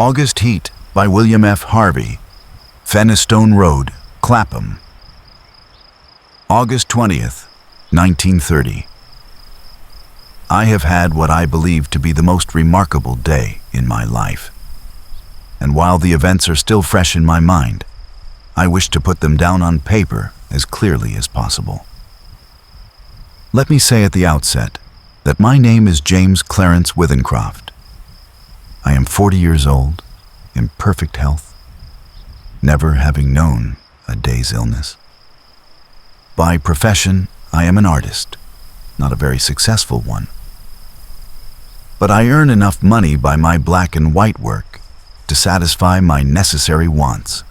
August Heat by William F. Harvey. Fenistone Road, Clapham. August 20th, 1930. I have had what I believe to be the most remarkable day in my life. And while the events are still fresh in my mind, I wish to put them down on paper as clearly as possible. Let me say at the outset that my name is James Clarence Withencroft. I am 40 years old, in perfect health, never having known a day's illness. By profession, I am an artist, not a very successful one. But I earn enough money by my black and white work to satisfy my necessary wants.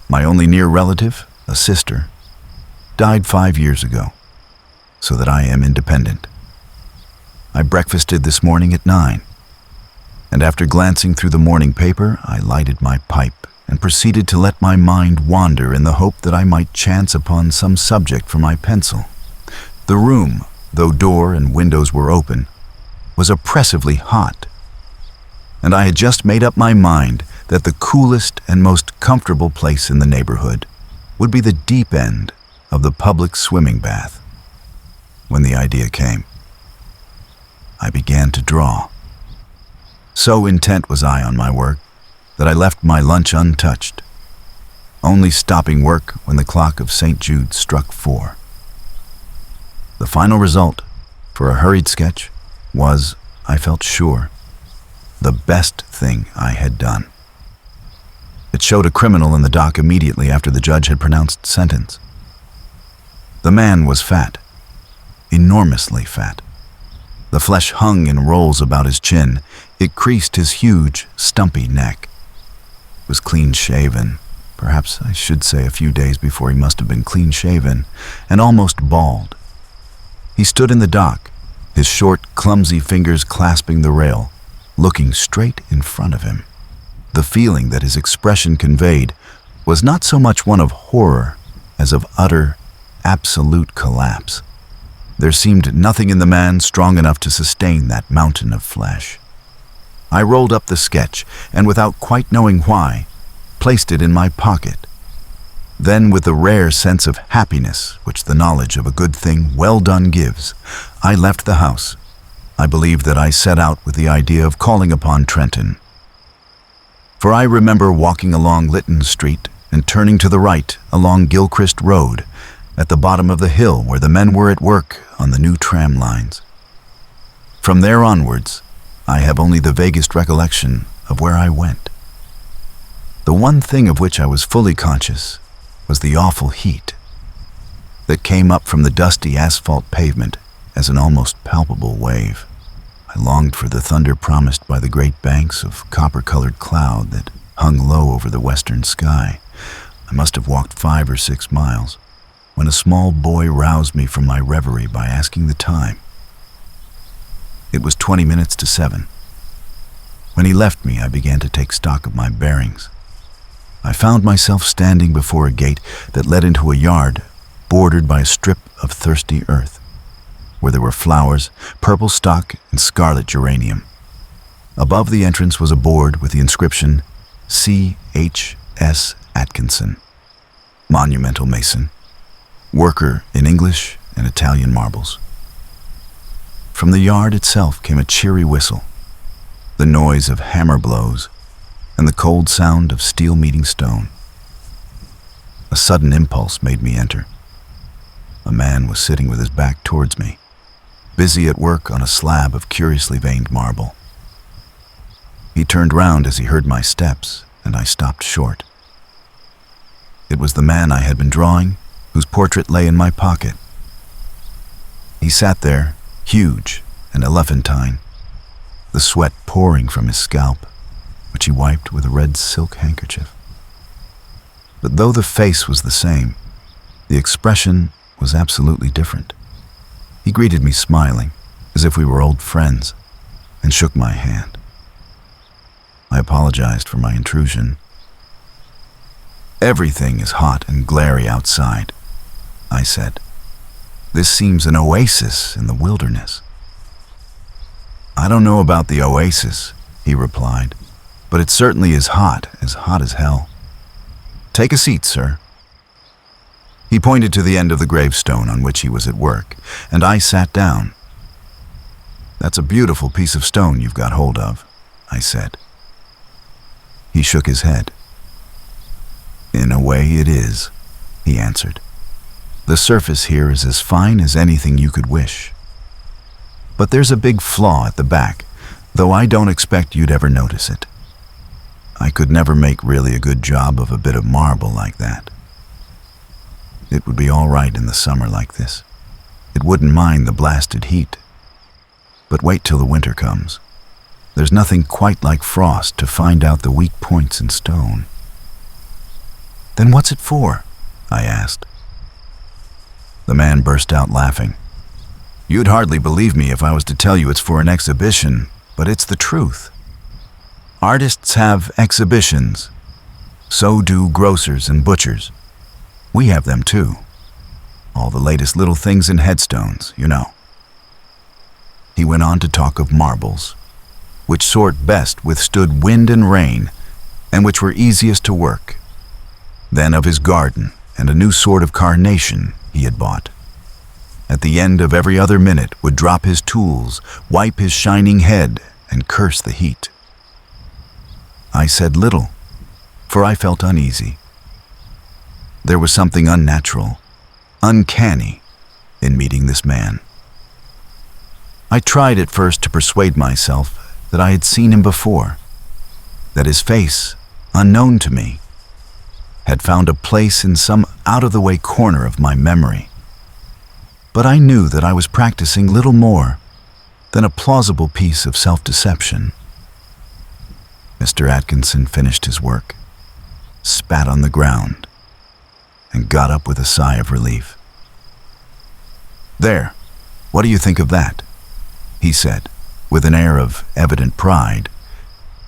My only near relative, a sister, died 5 years ago, so that I am independent. I breakfasted this morning at 9, and after glancing through the morning paper, I lighted my pipe and proceeded to let my mind wander in the hope that I might chance upon some subject for my pencil. The room, though door and windows were open, was oppressively hot, and I had just made up my mind that the coolest and most comfortable place in the neighborhood would be the deep end of the public swimming bath. When the idea came, I began to draw. So intent was I on my work that I left my lunch untouched, only stopping work when the clock of St. Jude struck 4. The final result, for a hurried sketch, was, I felt sure, the best thing I had done. It showed a criminal in the dock immediately after the judge had pronounced sentence. The man was fat, enormously fat. The flesh hung in rolls about his chin. It creased his huge, stumpy neck. He was clean-shaven, perhaps I should say a few days before he must have been clean-shaven, and almost bald. He stood in the dock, his short, clumsy fingers clasping the rail, looking straight in front of him. The feeling that his expression conveyed was not so much one of horror as of utter, absolute collapse. There seemed nothing in the man strong enough to sustain that mountain of flesh. I rolled up the sketch, and without quite knowing why, placed it in my pocket. Then, with the rare sense of happiness which the knowledge of a good thing well done gives, I left the house. I believe that I set out with the idea of calling upon Trenton. For I remember walking along Lytton Street and turning to the right along Gilchrist Road, at the bottom of the hill where the men were at work on the new tram lines. From there onwards, I have only the vaguest recollection of where I went. The one thing of which I was fully conscious was the awful heat that came up from the dusty asphalt pavement as an almost palpable wave. I longed for the thunder promised by the great banks of copper-colored cloud that hung low over the western sky. I must have walked 5 or 6 miles when a small boy roused me from my reverie by asking the time. It was 20 minutes to 7. When he left me, I began to take stock of my bearings. I found myself standing before a gate that led into a yard bordered by a strip of thirsty earth, where there were flowers, purple stock, and scarlet geranium. Above the entrance was a board with the inscription, C. H. S. Atkinson, monumental mason, worker in English and Italian marbles. From the yard itself came a cheery whistle, the noise of hammer blows, and the cold sound of steel meeting stone. A sudden impulse made me enter. A man was sitting with his back towards me, busy at work on a slab of curiously veined marble. He turned round as he heard my steps, and I stopped short. It was the man I had been drawing, whose portrait lay in my pocket. He sat there, huge and elephantine, the sweat pouring from his scalp, which he wiped with a red silk handkerchief. But though the face was the same, the expression was absolutely different. He greeted me smiling, as if we were old friends, and shook my hand. I apologized for my intrusion. "Everything is hot and glary outside," I said. "This seems an oasis in the wilderness." "I don't know about the oasis," he replied. but it certainly is hot as hell. Take a seat, sir." He pointed to the end of the gravestone on which he was at work, and I sat down. "That's a beautiful piece of stone you've got hold of," I said. He shook his head. "In a way it is," he answered. "The surface here is as fine as anything you could wish. But there's a big flaw at the back, though I don't expect you'd ever notice it. I could never make really a good job of a bit of marble like that. It would be all right in the summer like this. It wouldn't mind the blasted heat. But wait till the winter comes. There's nothing quite like frost to find out the weak points in stone." "Then what's it for?" I asked. The man burst out laughing. "You'd hardly believe me if I was to tell you it's for an exhibition, but it's the truth. Artists have exhibitions. So do grocers and butchers. We have them too. All the latest little things in headstones, you know." He went on to talk of marbles, which sort best withstood wind and rain, and which were easiest to work. Then of his garden and a new sort of carnation he had bought. At the end of every other minute would drop his tools, wipe his shining head, and curse the heat. I said little, for I felt uneasy. There was something unnatural, uncanny, in meeting this man. I tried at first to persuade myself that I had seen him before, that his face, unknown to me, had found a place in some out-of-the-way corner of my memory. But I knew that I was practicing little more than a plausible piece of self-deception. Mr. Atkinson finished his work, spat on the ground, and got up with a sigh of relief. "There, what do you think of that?" he said, with an air of evident pride.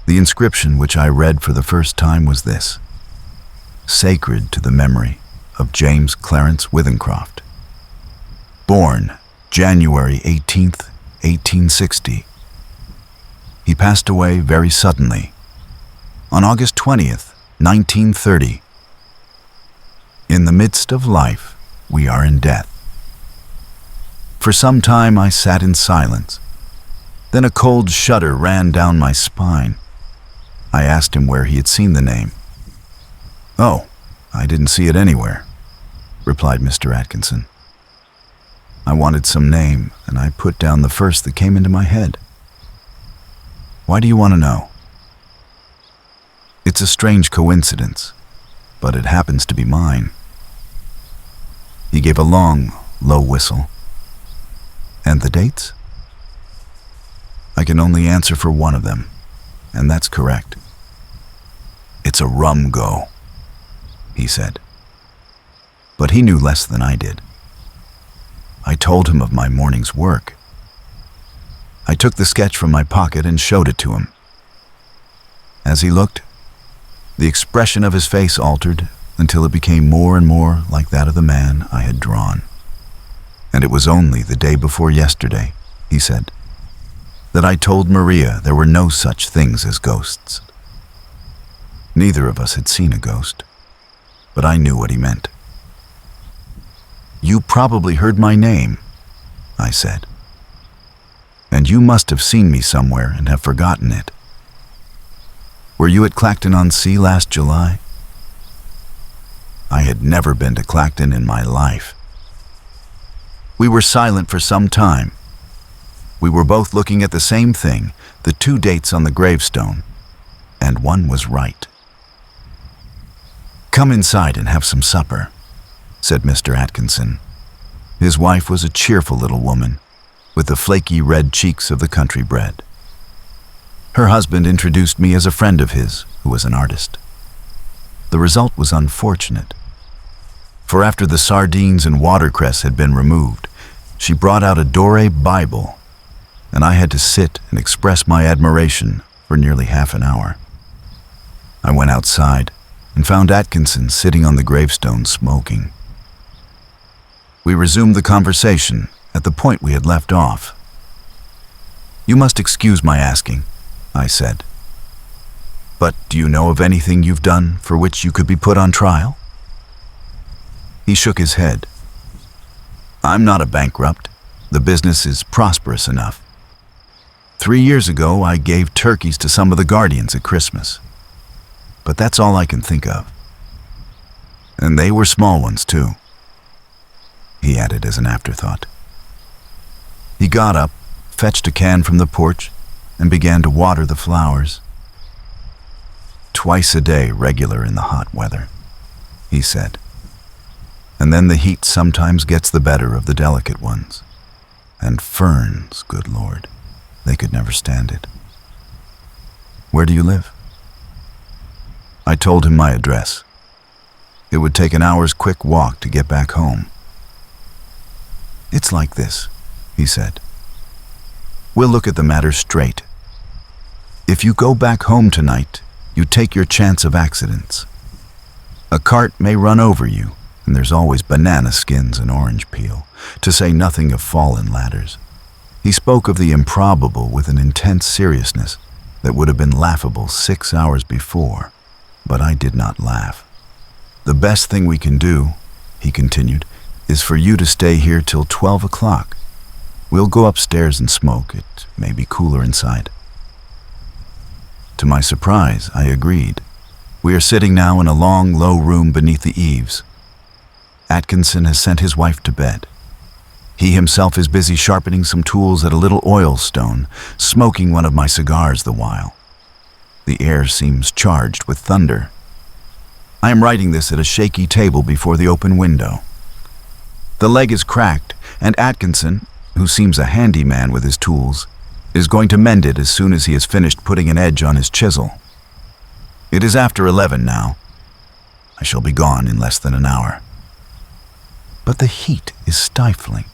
The inscription which I read for the first time was this: "Sacred to the memory of James Clarence Withencroft. Born January 18th, 1860. He passed away very suddenly on August 20th, 1930. In the midst of life, we are in death." For some time I sat in silence. Then a cold shudder ran down my spine. I asked him where he had seen the name. "Oh, I didn't see it anywhere," replied Mr. Atkinson. "I wanted some name, and I put down the first that came into my head. Why do you want to know?" "It's a strange coincidence, but it happens to be mine." He gave a long, low whistle. "And the dates?" "I can only answer for one of them, and that's correct. It's a rum go," he said. But he knew less than I did. I told him of my morning's work. I took the sketch from my pocket and showed it to him. As he looked, the expression of his face altered until it became more and more like that of the man I had drawn. "And it was only the day before yesterday," he said, "that I told Maria there were no such things as ghosts." Neither of us had seen a ghost, but I knew what he meant. "You probably heard my name," I said. "And you must have seen me somewhere and have forgotten it. Were you at Clacton-on-Sea last July?" I had never been to Clacton in my life. We were silent for some time. We were both looking at the same thing, the two dates on the gravestone, and one was right. "Come inside and have some supper," said Mr. Atkinson. His wife was a cheerful little woman, with the flaky red cheeks of the country bred. Her husband introduced me as a friend of his, who was an artist. The result was unfortunate, for after the sardines and watercress had been removed, she brought out a Doré Bible, and I had to sit and express my admiration for nearly half an hour. I went outside and found Atkinson sitting on the gravestone smoking. We resumed the conversation at the point we had left off. "You must excuse my asking," I said. But do you know of anything you've done for which you could be put on trial? He shook his head. I'm not a bankrupt. The business is prosperous enough. 3 years ago, I gave turkeys to some of the guardians at Christmas. But that's all I can think of. And they were small ones, too, he added as an afterthought. He got up, fetched a can from the porch, and began to water the flowers. Twice a day, regular in the hot weather, he said. And then the heat sometimes gets the better of the delicate ones. And ferns, good Lord, they could never stand it. Where do you live? I told him my address. It would take an hour's quick walk to get back home. It's like this, he said. We'll look at the matter straight. If you go back home tonight, you take your chance of accidents. A cart may run over you, and there's always banana skins and orange peel, to say nothing of fallen ladders. He spoke of the improbable with an intense seriousness that would have been laughable 6 hours before, but I did not laugh. The best thing we can do, he continued, is for you to stay here till 12 o'clock. We'll go upstairs and smoke. It may be cooler inside. To my surprise, I agreed. We are sitting now in a long, low room beneath the eaves. Atkinson has sent his wife to bed. He himself is busy sharpening some tools at a little oil stone, smoking one of my cigars the while. The air seems charged with thunder. I am writing this at a shaky table before the open window. The leg is cracked, and Atkinson, who seems a handy man with his tools, is going to mend it as soon as he has finished putting an edge on his chisel. It is after 11 now. I shall be gone in less than an hour. But the heat is stifling.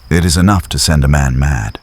It is enough to send a man mad.